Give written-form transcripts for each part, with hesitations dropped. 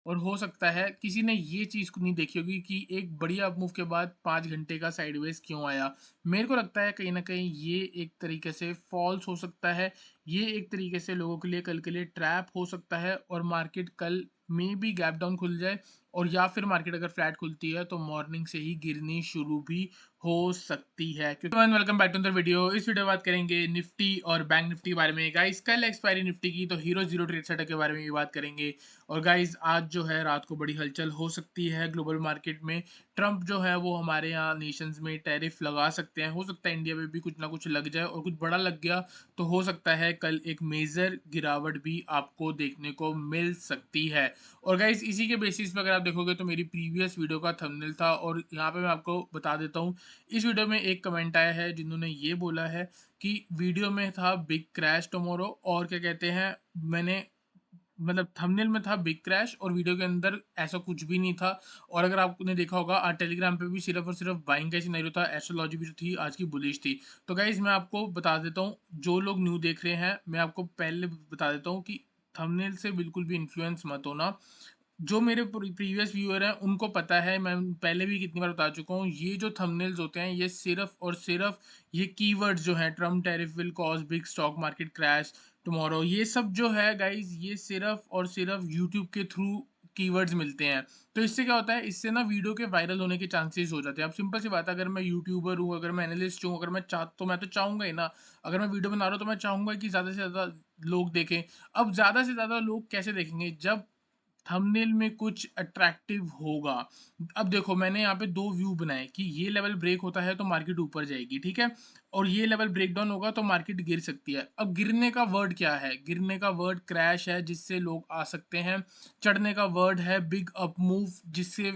और हो सकता है किसी ने ये चीज़ को नहीं देखी होगी कि एक बढ़िया अप मूव के बाद 5 घंटे का साइडवेज़ क्यों आया। मेरे को लगता है कहीं न कहीं ये एक तरीके से फ़ॉल्स हो सकता है। ये एक तरीके से लोगों के लिए कल के लिए ट्रैप हो सकता है और मार्केट कल मेबी गैप डाउन खुल जाए और या फिर मार्केट अगर फ्लैट खुलती है तो मॉर्निंग से ही गिरनी शुरू भी हो सकती है। क्योंकि welcome back to the video. इस वीडियो में बात करेंगे निफ्टी और बैंक निफ्टी के बारे में। गाइस कल एक्सपायरी निफ्टी की तो हीरो जीरो ट्रेड सेटअप के बारे में भी बात करेंगे। और गाइस आज जो है रात को बड़ी हलचल हो सकती है ग्लोबल मार्केट में। ट्रंप जो है वो हमारे यहाँ नेशंस में टैरिफ लगा सकते हैं। हो सकता है इंडिया में भी कुछ ना कुछ लग जाए और कुछ बड़ा लग गया तो हो सकता है कल एक मेजर गिरावट भी आपको देखने को मिल सकती है। और गाइस इसी के बेसिस पे अगर आप देखोगे तो मेरी प्रीवियस वीडियो का थंबनेल था और यहाँ पे मैं आपको बता देता हूँ। इस वीडियो में एक कमेंट आया है जिन्होंने ये बोला है कि वीडियो में था बिग क्रैश टुमारो और क्या कहते हैं, मैंने मतलब थंबनेल में था बिग क्रैश और वीडियो के अंदर ऐसा कुछ भी नहीं था। और अगर आपने देखा होगा आज टेलीग्राम पे भी सिर्फ और सिर्फ बाइंग का सिनेरियो था, एस्ट्रोलॉजी भी जो थी आज की बुलिश थी। तो गाइज मैं आपको बता देता हूँ, जो लोग न्यू देख रहे हैं मैं आपको पहले बता देता हूँ कि थंबनेल से बिल्कुल भी इन्फ्लुएंस मत होना। जो मेरे प्रीवियस व्यूअर हैं उनको पता है, मैं पहले भी कितनी बार बता चुका हूँ, ये जो थंबनेल्स होते हैं ये सिर्फ और सिर्फ ये कीवर्ड्स जो हैं, Trump tariff will cause big stock market crash tomorrow, ये सब जो है गाइज ये सिर्फ और सिर्फ यूट्यूब के थ्रू कीवर्ड्स मिलते हैं। तो इससे क्या होता है, इससे ना वीडियो के वायरल होने के चांसेस हो जाते हैं। अब सिंपल सी बात है, अगर मैं यूट्यूबर हूँ, अगर मैं एनालिस्ट हूँ, अगर मैं मैं तो चाहूंगा ही ना, अगर मैं वीडियो बना रहा हूँ तो मैं चाहूंगा कि ज़्यादा से ज़्यादा लोग देखें। अब ज़्यादा से ज़्यादा लोग कैसे देखेंगे, जब थंबनेल में कुछ अट्रैक्टिव होगा। अब देखो मैंने यहाँ पे 2 व्यू बनाए कि ये लेवल ब्रेक होता है तो मार्केट ऊपर जाएगी, ठीक है? और ये लेवल ब्रेक डाउन होगा तो मार्केट गिर सकती है। अब गिरने का वर्ड क्या है? गिरने का वर्ड क्रैश है जिससे लोग आ सकते हैं। चढ़ने का वर्ड है बिग अप मूव जिससे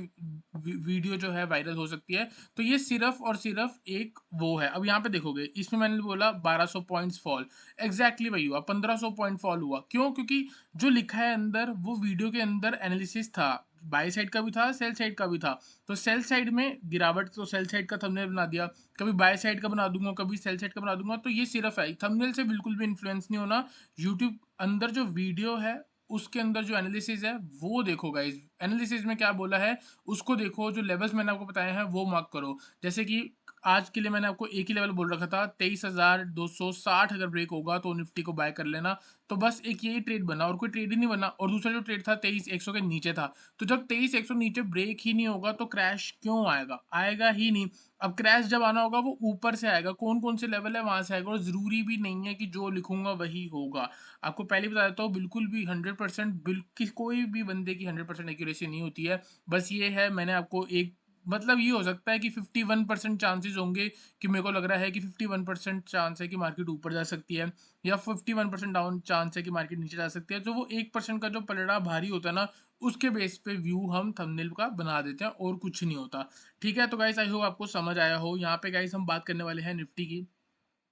वीडियो जो है वायरल हो सकती है। तो ये सिर्फ और सिर्फ एक वो है। अब यहाँ पे देखोगे इसमें मैंने बोला 1200 पॉइंट्स फॉल, एग्जैक्टली वही हुआ, 1500 पॉइंट फॉल हुआ। क्यों? क्योंकि जो लिखा है अंदर वो वीडियो के अंदर एनालिसिस था, बाय साइड का भी था सेल साइड का भी था। तो सेल साइड में गिरावट तो सेल साइड का थंबनेल बना दिया, कभी बाय साइड का बना दूंगा कभी सेल साइड का बना दूंगा। तो ये सिर्फ है, थंबनेल से बिल्कुल भी इन्फ्लुएंस नहीं होना। यूट्यूब अंदर जो वीडियो है उसके अंदर जो एनालिसिस है वो देखो गाइज, एनालिसिस में क्या बोला है उसको देखो, जो लेवल्स मैंने आपको बताए हैं वो मार्क करो। जैसे कि आज के लिए मैंने आपको एक ही लेवल बोल रखा था, 23,260 अगर ब्रेक होगा तो निफ्टी को बाय कर लेना। तो बस एक यही ट्रेड बना और कोई ट्रेड ही नहीं बना। और दूसरा जो ट्रेड था 23,100 के नीचे था। तो जब 23,100 नीचे ब्रेक ही नहीं होगा तो क्रैश क्यों आएगा? आएगा ही नहीं। अब क्रैश जब आना होगा वो ऊपर से आएगा, कौन कौन से लेवल है वहां से आएगा। और जरूरी भी नहीं है कि जो लिखूंगा वही होगा। आपको पहले बता देता हूँ, बिल्कुल भी 100% बिल्कुल कोई भी बंदे की 100% एक्यूरेसी नहीं होती है। बस ये है, मैंने आपको एक मतलब ये हो सकता है कि 51% चांसेस होंगे कि मेरे को लग रहा है कि 51% चांस है कि मार्केट ऊपर जा सकती है, या 51% डाउन चांस है कि मार्केट नीचे जा सकती है। जो वो 1% का जो पलड़ा भारी होता है ना, उसके बेस पे व्यू हम थंबनेल का बना देते हैं और कुछ नहीं होता। ठीक है, तो गाइस आई होप आपको समझ आया हो। यहाँ पे गाइस हम बात करने वाले हैं निफ्टी की।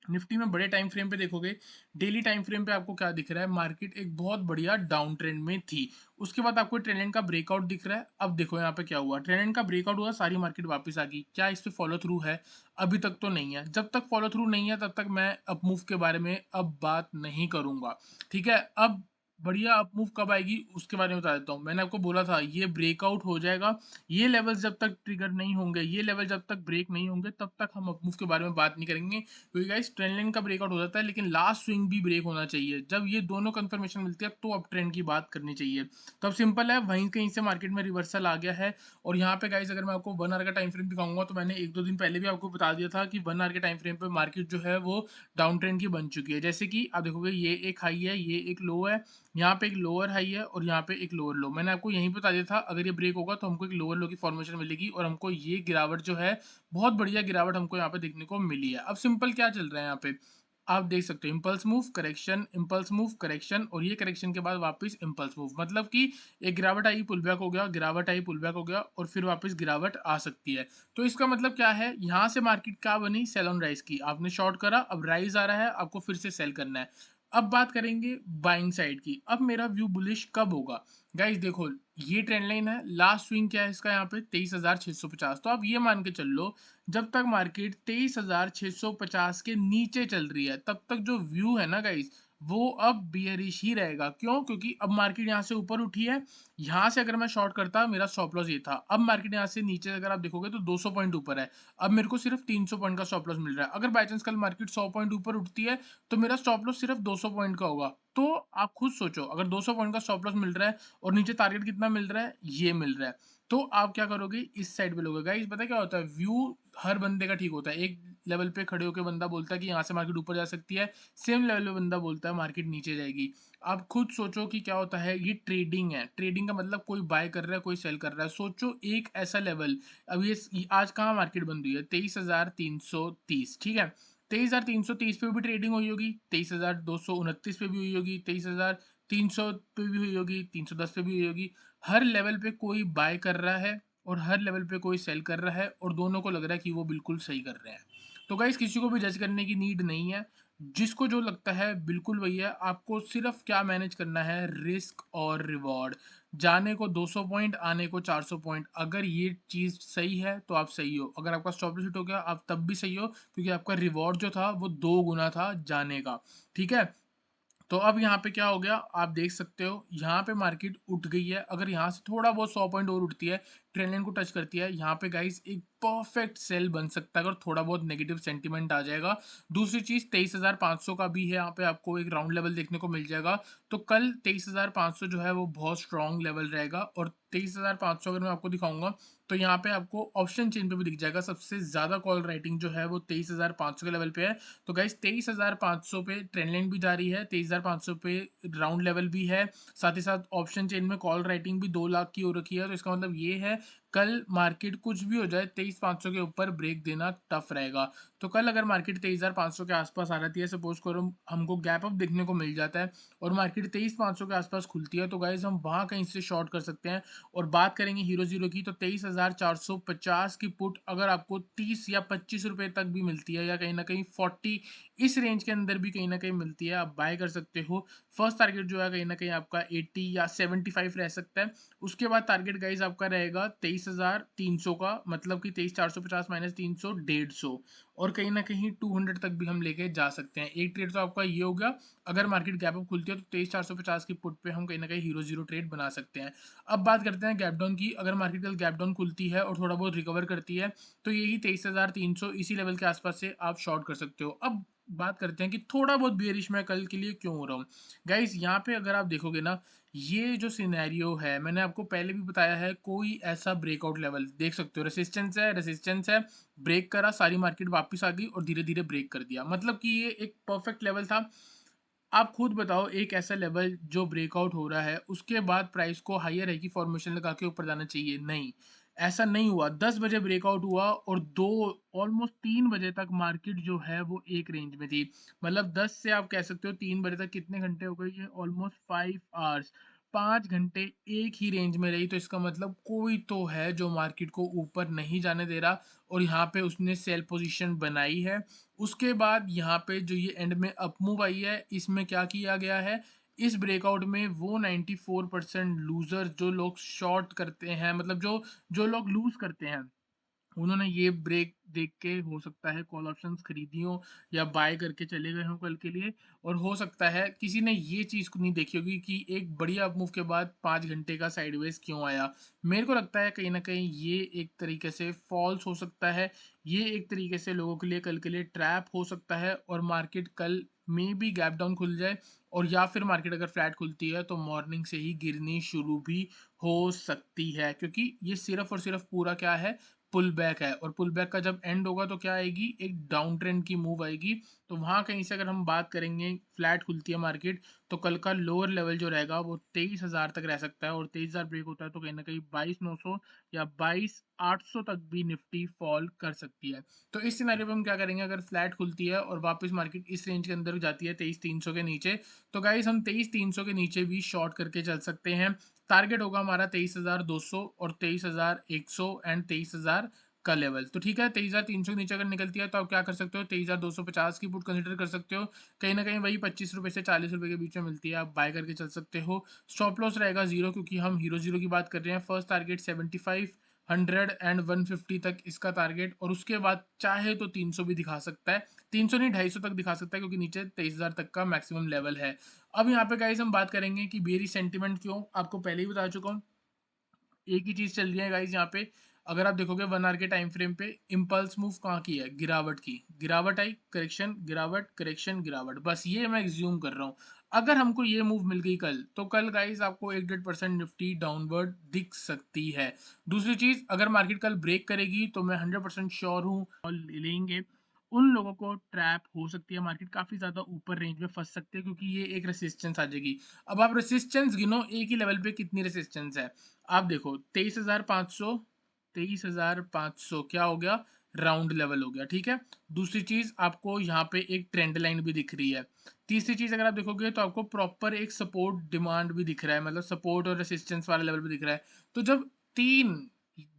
निफ्टी में बड़े टाइम फ्रेम पे देखोगे, डेली टाइम फ्रेम पे आपको क्या दिख रहा है, मार्केट एक बहुत बढ़िया डाउन ट्रेंड में थी। उसके बाद आपको ट्रेंड लाइन का ब्रेकआउट दिख रहा है। अब देखो यहाँ पे क्या हुआ, ट्रेंड लाइन का ब्रेकआउट हुआ, सारी मार्केट वापस आ गई। क्या इस पे फॉलो थ्रू है? अभी तक तो नहीं है। जब तक फॉलो थ्रू नहीं है तब तक मैं अप मूव के बारे में अब बात नहीं करूंगा। ठीक है, अब बढ़िया अप मूव कब आएगी उसके बारे में बता देता हूँ। मैंने आपको बोला था ये ब्रेकआउट हो जाएगा। ये लेवल्स जब तक ट्रिगर नहीं होंगे, ये लेवल जब तक ब्रेक नहीं होंगे, तब तक हम अप मूव के बारे में बात नहीं करेंगे। क्योंकि गाइस ट्रेंड लाइन का ब्रेकआउट हो जाता है लेकिन लास्ट स्विंग भी ब्रेक होना चाहिए। जब ये दोनों कंफर्मेशन मिलती है तो अब ट्रेंड की बात करनी चाहिए। तो अब सिंपल है, वहीं कहीं से मार्केट में रिवर्सल आ गया है। और यहाँ पे गाइस अगर मैं आपको 1 आवर का टाइम फ्रेम दिखाऊंगा तो मैंने एक दो दिन पहले भी आपको बता दिया था कि 1 आवर के टाइम फ्रेम पे मार्केट जो है वो डाउन ट्रेंड की बन चुकी है। जैसे कि आप देखोगे ये एक हाई है, ये एक लो है, यहाँ पे एक लोअर हाई है और यहाँ पे एक लोअर लो। मैंने आपको यहीं बता दिया था अगर ये ब्रेक होगा तो हमको एक लोअर लो की फॉर्मेशन मिलेगी और हमको ये गिरावट जो है, बहुत बढ़िया गिरावट हमको यहाँ पे देखने को मिली है। अब सिंपल क्या चल रहा है यहाँ पे, आप देख सकते हो impulse move correction, impulse move correction, और ये करेक्शन के बाद वापस इम्पल्स मूव। मतलब कि एक गिरावट आई पुल बैक हो गया, गिरावट आई पुल बैक हो गया और फिर वापस गिरावट आ सकती है। तो इसका मतलब क्या है, यहाँ से मार्केट क्या बनी, सेल ऑन राइज की। आपने शॉर्ट करा, अब राइज आ रहा है, आपको फिर से सेल करना है। अब बात करेंगे बाइंग साइड की। अब मेरा व्यू बुलिश कब होगा? गाइस देखो, ये ट्रेंड लाइन है, लास्ट स्विंग क्या है इसका यहाँ पे 23,650। तो आप ये मान के चल लो, जब तक मार्केट 23,650 के नीचे चल रही है तब तक जो व्यू है ना गाइस, वो अब बियरिश ही रहेगा। क्यों? क्योंकि अब मार्केट यहाँ से ऊपर उठी है, यहाँ से अगर मैं शॉर्ट करता मेरा स्टॉप लॉस ये था। अब मार्केट यहाँ से नीचे अगर आप देखोगे तो 200 पॉइंट ऊपर है। अब मेरे को सिर्फ 300 पॉइंट का स्टॉप लॉस मिल रहा है। अगर बाय चांस कल मार्केट 100 पॉइंट ऊपर उठती है, तो मेरा स्टॉप लॉस सिर्फ 200 पॉइंट का होगा। तो आप खुद सोचो, अगर 200 पॉइंट का स्टॉप लॉस मिल रहा है और नीचे टारगेट कितना मिल रहा है? ये मिल रहा है। तो आप क्या करोगे? इस साइड पे लोगे। गाइस पता है क्या होता है? व्यू हर बंदे का ठीक होता है। एक लेवल पे खड़े होके बंदा बोलता है कि यहाँ से मार्केट ऊपर जा सकती है, सेम लेवल पे बंदा बोलता है मार्केट नीचे जाएगी। आप खुद सोचो कि क्या होता है? ये ट्रेडिंग है। ट्रेडिंग का मतलब कोई बाय कर रहा है, कोई सेल कर रहा है। सोचो एक ऐसा लेवल, अब ये आज कहाँ मार्केट बंद हुई है? 23,330, ठीक है? 23,330 पे भी ट्रेडिंग हुई होगी, 23,229 पे भी हुई होगी, 23,300 पे भी हुई होगी, 310 पे भी हुई होगी। हर लेवल पे कोई बाय कर रहा है और हर लेवल पे कोई सेल कर रहा है और दोनों को लग रहा है कि वो बिल्कुल सही कर रहे हैं। तो गाइस किसी को भी जज करने की नीड नहीं है। जिसको जो लगता है बिल्कुल वही है। आपको सिर्फ क्या मैनेज करना है? रिस्क और रिवॉर्ड। जाने को 200 पॉइंट, आने को 400 पॉइंट। अगर ये चीज़ सही है तो आप सही हो। अगर आपका स्टॉप लॉस हिट हो गया आप तब भी सही हो, क्योंकि आपका रिवॉर्ड जो था वो 2 गुना था जाने का। ठीक है? तो अब यहाँ पे क्या हो गया? आप देख सकते हो यहाँ पे मार्केट उठ गई है। अगर यहाँ से थोड़ा बहुत 100 पॉइंट और उठती है, ट्रेंड लाइन को टच करती है, यहाँ पे गाइस एक परफेक्ट सेल बन सकता है अगर थोड़ा बहुत नेगेटिव सेंटीमेंट आ जाएगा। दूसरी चीज 23,500 का भी है, यहाँ पे आपको एक राउंड लेवल देखने को मिल जाएगा। तो कल 23,500 जो है वो बहुत स्ट्रॉन्ग लेवल रहेगा। और 23,500 अगर मैं आपको दिखाऊंगा तो यहाँ पे आपको ऑप्शन चेन पे भी दिख जाएगा। सबसे ज्यादा कॉल राइटिंग जो है वो 23,500 के लेवल पे है। तो गाइस 23,500 पे ट्रेंड लाइन भी जा रही है, 23,500 पे राउंड लेवल भी है। साथ ही साथ ऑप्शन चेन में कॉल राइटिंग भी 2 लाख की हो रखी है। तो इसका मतलब ये है कल मार्केट कुछ भी हो जाए 23,500 के ऊपर ब्रेक देना टफ रहेगा। तो कल अगर मार्केट 23,500 के आसपास आ जाती है, सपोज करो हमको गैप अप देखने को मिल जाता है और मार्केट 23,500 के आसपास खुलती है, तो गाइज हम वहां कहीं से शॉर्ट कर सकते हैं। और बात करेंगे हीरो जीरो की, तो 23,450 की पुट अगर आपको 30 या 25 रुपए तक भी मिलती है, या कहीं ना कहीं 40 इस रेंज के अंदर भी कहीं ना कहीं मिलती है, आप बाय कर सकते हो। फर्स्ट टारगेट जो है कहीं ना कहीं आपका 80 या 75 रह सकता है। उसके बाद टारगेट गाइज आपका रहेगा 23,300 का, मतलब कि 23,450 माइनस 300, 150। और कहीं ना कहीं 200 तक भी हम लेके जा सकते हैं। एक ट्रेड तो आपका ये हो गया। अगर मार्केट गैप अप खुलती है तो 23,450 की पुट पे हम कहीं ना कहीं हीरो जीरो ट्रेड बना सकते हैं। अब बात करते हैं गैप डाउन की। अगर मार्केट कल गैप डाउन खुलती है और थोड़ा बहुत रिकवर करती है, तो यही 23,300 इसी लेवल के आसपास से आप शॉर्ट कर सकते हो। अब बात करते हैं कि थोड़ा बहुत बियरिश मैं कल के लिए क्यों हो रहा हूँ। गाइस यहाँ पे अगर आप देखोगे ना, ये जो सिनेरियो है मैंने आपको पहले भी बताया है, कोई ऐसा ब्रेकआउट लेवल देख सकते हो, रेसिस्टेंस है, ब्रेक करा, सारी मार्केट वापस आ गई और धीरे धीरे ब्रेक कर दिया, मतलब कि ये एक परफेक्ट लेवल था। आप खुद बताओ एक ऐसा लेवल जो ब्रेकआउट हो रहा है उसके बाद प्राइस को हायर है की फॉर्मेशन लगा के ऊपर जाना चाहिए? नहीं, ऐसा नहीं हुआ। 10 बजे ब्रेकआउट हुआ और 2 ऑलमोस्ट 3 बजे तक मार्केट जो है वो एक रेंज में थी। मतलब 10 से आप कह सकते हो 3 बजे तक कितने घंटे हो गए? ये ऑलमोस्ट 5 आवर्स, 5 घंटे एक ही रेंज में रही। तो इसका मतलब कोई तो है जो मार्केट को ऊपर नहीं जाने दे रहा और यहाँ पे उसने सेल पोजीशन बनाई है। उसके बाद यहाँ पे जो ये एंड में अप मूव आई है, इसमें क्या किया गया है? इस ब्रेकआउट में वो 94% लूजर जो लोग शॉर्ट करते हैं, मतलब जो जो लोग लूज करते हैं, उन्होंने ये ब्रेक देख के हो सकता है कॉल ऑप्शंस खरीदी हो या बाय करके चले गए हों कल के लिए। और हो सकता है किसी ने ये चीज़ को नहीं देखी होगी कि एक बढ़िया अप मूव के बाद 5 घंटे का साइडवेज क्यों आया। मेरे को लगता है कहीं न कहीं ये एक तरीके से फॉल्स हो सकता है। ये एक तरीके से लोगों के लिए कल के लिए ट्रैप हो सकता है और मार्केट कल मे बी गैप डाउन खुल जाए, और या फिर मार्केट अगर फ्लैट खुलती है तो मॉर्निंग से ही गिरनी शुरू भी हो सकती है, क्योंकि ये सिर्फ और सिर्फ पूरा क्या है? पुल बैक है। और पुल बैक का जब एंड होगा तो क्या आएगी? एक डाउन ट्रेंड की मूव आएगी। तो वहां कहीं से अगर हम बात करेंगे, फ्लैट खुलती है मार्केट, तो कल का लोअर लेवल जो रहेगा वो 23,000 तक रह सकता है। और 23,000 ब्रेक होता है तो कहीं ना कहीं 22,900 या 22,800 तक भी निफ्टी फॉल कर सकती है। तो इस सिनेरियो में हम क्या करेंगे? अगर फ्लैट खुलती है और वापस मार्केट इस रेंज के अंदर जाती है 23,300 के नीचे, तो गाइस हम 23,300 के नीचे भी शॉर्ट करके चल सकते हैं। टारगेट होगा हमारा 23,200 और 23,100 एंड 23,000 का लेवल। तो ठीक है, 23,300 के नीचे अगर निकलती है तो आप क्या कर सकते हो? 23,250 की पुट कंसिडर कर सकते हो। कहीं ना कहीं वही 25 रुपए से 40 रुपए के बीच में मिलती है, आप बाय करके चल सकते हो। स्टॉप लॉस रहेगा जीरो, क्योंकि हम हीरो जीरो की बात कर रहे हैं। फर्स्ट टारगेट 75, 100 एंड 150 तक इसका टारगेट, और उसके बाद चाहे तो 300 भी दिखा सकता है, 300 नहीं 250 तक दिखा सकता है, क्योंकि नीचे 23,000 तक का मैक्सिमम लेवल है। अब यहाँ पे गाइस हम बात करेंगे कि बेरी सेंटिमेंट क्यों, आपको पहले ही बता चुका हूँ। एक ही चीज चल रही है गाइस यहाँ पे। अगर आप देखोगे 1 आवर के टाइम फ्रेम पे, इम्पल्स मूव कहाँ की है, गिरावट की, गिरावट आई, करेक्शन, गिरावट, करेक्शन, गिरावट, बस ये मैं एज्यूम कर रहा हूँ। अगर हमको ये मूव मिल गई कल, तो कल गाइस आपको 1-1.5% निफ्टी डाउनवर्ड दिख सकती है। दूसरी चीज, अगर मार्केट कल ब्रेक करेगी तो मैं 100% श्योर हूँ और ले लेंगे, उन लोगों को ट्रैप हो सकती है, मार्केट काफी ज्यादा ऊपर रेंज में फंस सकती है, क्योंकि ये एक रेसिस्टेंस आ जाएगी। अब आप रेसिस्टेंस गिनो, एक ही लेवल पे कितनी रेसिस्टेंस है। आप देखो 23,500, 23,500 क्या हो गया, राउंड लेवल हो गया, ठीक है। दूसरी चीज, आपको यहाँ पे एक ट्रेंड लाइन भी दिख रही है। तीसरी चीज, अगर आप देखोगे तो आपको प्रॉपर एक सपोर्ट डिमांड भी दिख रहा है, मतलब सपोर्ट और रेसिस्टेंस वाला लेवल भी दिख रहा है। तो जब तीन,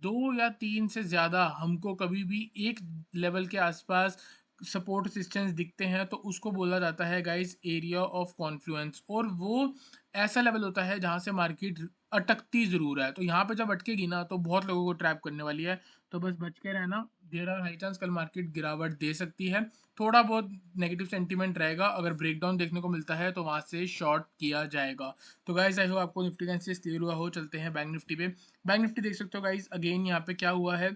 दो या तीन से ज्यादा हमको कभी भी एक लेवल के आसपास सपोर्ट रेसिस्टेंस दिखते हैं, तो उसको बोला जाता है गाइस एरिया ऑफ कॉन्फ्लुएंस, और वो ऐसा लेवल होता है जहां से मार्केट अटकती ज़रूर है। तो यहाँ पे जब अटकेगी ना, तो बहुत लोगों को ट्रैप करने वाली है। तो बस बच के रहना, देयर आर हाई चांस कल मार्केट गिरावट दे सकती है। थोड़ा बहुत नेगेटिव सेंटीमेंट रहेगा, अगर ब्रेकडाउन देखने को मिलता है तो वहाँ से शॉर्ट किया जाएगा। तो गाइस आई होप आपको निफ्टी का एनालिसिस क्लियर हुआ हो। चलते हैं बैंक निफ्टी पे। बैंक निफ्टी देख सकते हो गाइस, अगेन यहाँ पे क्या हुआ है,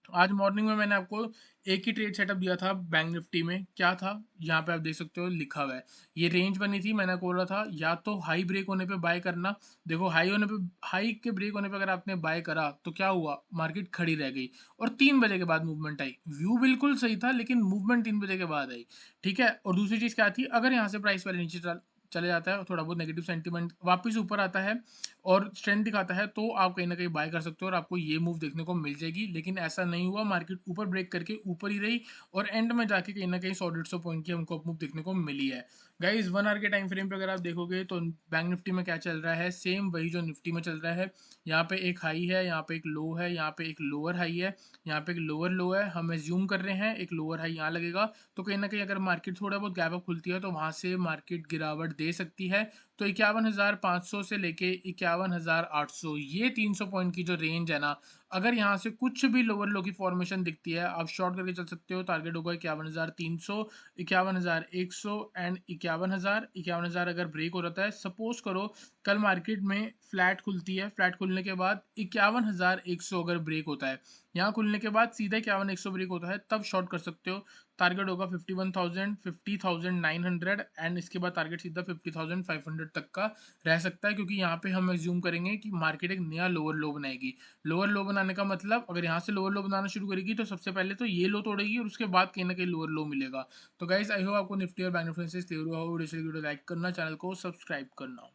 आज मॉर्निंग में मैंने आपको एक ही ट्रेड सेटअप दिया था बैंक निफ्टी में, क्या था, यहाँ पे आप देख सकते हो लिखा हुआ है, ये रेंज बनी थी, मैंने बोला था या तो हाई ब्रेक होने पे बाय करना। देखो हाई होने पे, हाई के ब्रेक होने पे अगर आपने बाय करा तो क्या हुआ, मार्केट खड़ी रह गई, और 3 बजे के बाद मूवमेंट आई। व्यू बिल्कुल सही था, लेकिन मूवमेंट 3 बजे के बाद आई, ठीक है। और दूसरी चीज क्या थी, अगर यहाँ से प्राइस वाले नीचे चले जाता है, थोड़ा बहुत नेगेटिव सेंटीमेंट वापस ऊपर आता है और स्ट्रेंथ दिखाता है, तो आप कहीं ना कहीं बाय कर सकते हो और आपको ये मूव देखने को मिल जाएगी। लेकिन ऐसा नहीं हुआ, मार्केट ऊपर ब्रेक करके ऊपर ही रही, और एंड में जाके कहीं ना कहीं 100-150 पॉइंट की हमको मूव देखने को मिली है। गाइज 1 आवर के टाइम फ्रेम पे अगर आप देखोगे तो बैंक निफ्टी में क्या चल रहा है, सेम वही जो निफ्टी में चल रहा है। यहाँ पे एक हाई है, यहाँ पे एक लो है, यहाँ पे एक लोअर हाई है, यहाँ पे एक लोअर लो है, हम एज्यूम कर रहे हैं एक लोअर हाई यहाँ लगेगा। तो कहीं ना कहीं अगर मार्केट थोड़ा बहुत गैप अप खुलती है, तो वहां से मार्केट गिरावट दे सकती है। तो 51,500 से लेके 51,800, ये 300 पॉइंट की जो रेंज है ना, अगर यहाँ से कुछ भी लोअर लो की फॉर्मेशन दिखती है, आप शॉर्ट करके चल सकते हो। टारगेट होगा 51,300, 51,100 एंड 51,000। 51,000 अगर ब्रेक हो जाता है, सपोज करो कल मार्केट में फ्लैट खुलती है, फ्लैट खुलने के बाद 51,100 अगर ब्रेक होता है, यहाँ खुलने के बाद सीधा 51,100 ब्रेक होता है, तब शॉर्ट कर सकते हो। टारगेट होगा 51,000, 50,900 एंड इसके बाद टारगेट सीधा 50,500 तक का रह सकता है, क्योंकि यहाँ पे हम एज्यूम करेंगे कि मार्केट एक नया लोअर लो बनाएगी। लोअर लो बनाने का मतलब, अगर यहाँ से लोअर लो बनाना शुरू करेगी, तो सबसे पहले तो ये लो तोड़ेगी और उसके बाद कहीं ना कहीं लोअर लो मिलेगा। तो गाइस आई होप आपको निफ्टी और बैंक निफ्टी से क्लियर हुआ हो। वीडियो लाइक करना, चैनल को सब्सक्राइब करना।